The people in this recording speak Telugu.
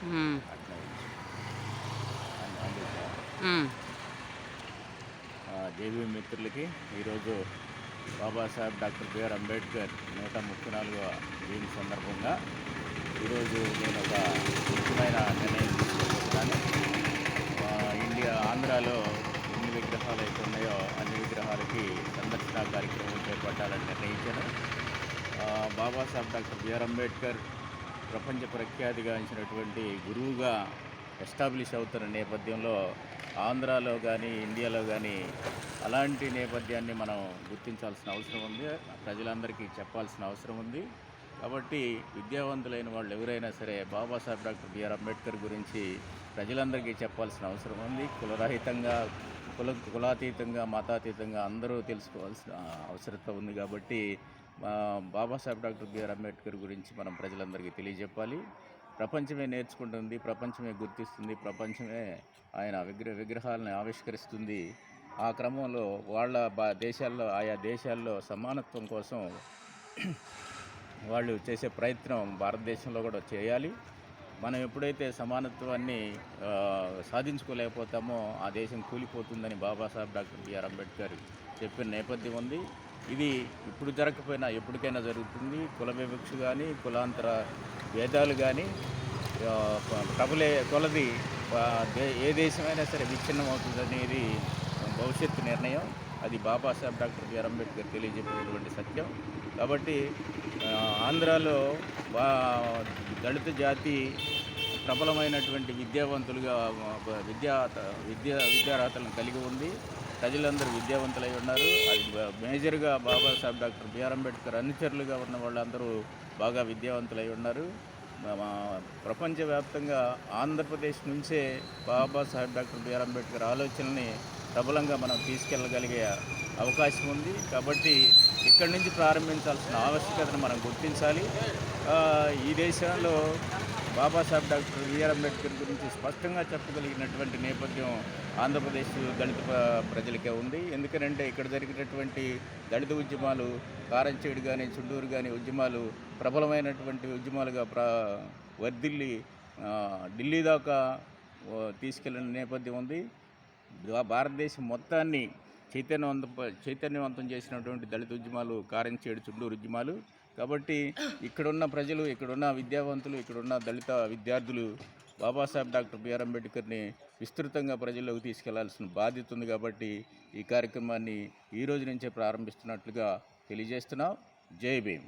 హ్మ్. అట్లా అందుకే హ్మ్. జేబీ మిత్రులకి ఈరోజు బాబాసాహెబ్ డాక్టర్ బిఆర్ అంబేద్కర్ 134వ జయంతి సందర్భంగా ఈరోజు నేను ఒక ముఖ్యమైన నిర్ణయం తీసుకోబోతున్నాను. ఆంధ్రాలో ఎన్ని విగ్రహాలు అయితే ఉన్నాయో అన్ని విగ్రహాలకి సందర్శన కార్యక్రమం చేపట్టాలని నిర్ణయించాను. బాబాసాహెబ్ డాక్టర్ బిఆర్ అంబేద్కర్ ప్రపంచ ప్రఖ్యాతిగాంచినటువంటి గురువుగా ఎస్టాబ్లిష్ అవుతున్న నేపథ్యంలో ఆంధ్రాలో కానీ ఇండియాలో కానీ అలాంటి నేపథ్యాన్ని మనం గుర్తించాల్సిన అవసరం ఉంది. ప్రజలందరికీ చెప్పాల్సిన అవసరం ఉంది. కాబట్టి విద్యావంతులైన వాళ్ళు ఎవరైనా సరే బాబాసాహెబ్ డాక్టర్ బిఆర్ అంబేద్కర్ గురించి ప్రజలందరికీ చెప్పాల్సిన అవసరం ఉంది. కులరహితంగా కులాతీతంగా మతాతీతంగా అందరూ తెలుసుకోవాల్సిన అవసరత ఉంది. కాబట్టి బాబాసాహెబ్ డాక్టర్ బిఆర్ అంబేద్కర్ గురించి మనం ప్రజలందరికీ తెలియజెప్పాలి. ప్రపంచమే నేర్చుకుంటుంది, ప్రపంచమే గుర్తిస్తుంది, ప్రపంచమే ఆయన విగ్రహాలను ఆవిష్కరిస్తుంది. ఆ క్రమంలో వాళ్ళ దేశాల్లో ఆయా దేశాల్లో సమానత్వం కోసం వాళ్ళు చేసే ప్రయత్నం భారతదేశంలో కూడా చేయాలి. మనం ఎప్పుడైతే సమానత్వాన్ని సాధించుకోలేకపోతామో ఆ దేశం కూలిపోతుందని బాబాసాహెబ్ డాక్టర్ బిఆర్ అంబేద్కర్ చెప్పిన నేపథ్యం ఉంది. ఇది ఇప్పుడు జరగకపోయినా ఎప్పటికైనా జరుగుతుంది. కుల వివక్ష కానీ కులాంతర భేదాలు కానీ ప్రబలే కొలది ఏ దేశమైనా సరే విచ్ఛిన్నం అవుతుందనేది భవిష్యత్తు నిర్ణయం. అది బాబాసాహెబ్ డాక్టర్ బిఆర్ అంబేద్కర్ తెలియజెప్పినటువంటి సత్యం. కాబట్టి ఆంధ్రాలో దళిత జాతి ప్రబలమైనటువంటి విద్యావంతులుగా విద్యార్హతలను కలిగి ఉంది. ప్రజలందరూ విద్యావంతులై ఉన్నారు. అది మేజర్గా బాబాసాహెబ్ డాక్టర్ బిఆర్ అంబేద్కర్ అనుచరులుగా ఉన్న వాళ్ళందరూ బాగా విద్యావంతులై ఉన్నారు. ప్రపంచవ్యాప్తంగా ఆంధ్రప్రదేశ్ నుంచే బాబాసాహెబ్ డాక్టర్ బిఆర్ అంబేద్కర్ ఆలోచనల్ని ప్రబలంగా మనం తీసుకెళ్ళగలిగే అవకాశం ఉంది. కాబట్టి ఇక్కడి నుంచి ప్రారంభించాల్సిన ఆవశ్యకతను మనం గుర్తించాలి. ఈ దేశంలో బాబాసాహెబ్ డాక్టర్ బిఆర్ అంబేద్కర్ గురించి స్పష్టంగా చెప్పగలిగినటువంటి నేపథ్యం ఆంధ్రప్రదేశ్ దళిత ప్రజలకే ఉంది. ఎందుకంటే ఇక్కడ జరిగినటువంటి దళిత ఉద్యమాలు కారంచేడు కానీ చుండూరు కానీ ఉద్యమాలు ప్రబలమైనటువంటి ఉద్యమాలుగా వర్ధిల్లి ఢిల్లీ దాకా తీసుకెళ్లిన నేపథ్యం ఉంది. భారతదేశం మొత్తాన్ని చైతన్యవంతం చేసినటువంటి దళిత ఉద్యమాలు కారంచేడు చుండూరు ఉద్యమాలు. కాబట్టి ఇక్కడున్న ప్రజలు, ఇక్కడున్న విద్యావంతులు, ఇక్కడున్న దళిత విద్యార్థులు బాబాసాహెబ్ డాక్టర్ బిఆర్ అంబేద్కర్ని విస్తృతంగా ప్రజల్లోకి తీసుకెళ్లాల్సిన బాధ్యత ఉంది. కాబట్టి ఈ కార్యక్రమాన్ని ఈ రోజు నుంచే ప్రారంభిస్తున్నట్లుగా తెలియజేస్తున్నాం. జై భీమ్.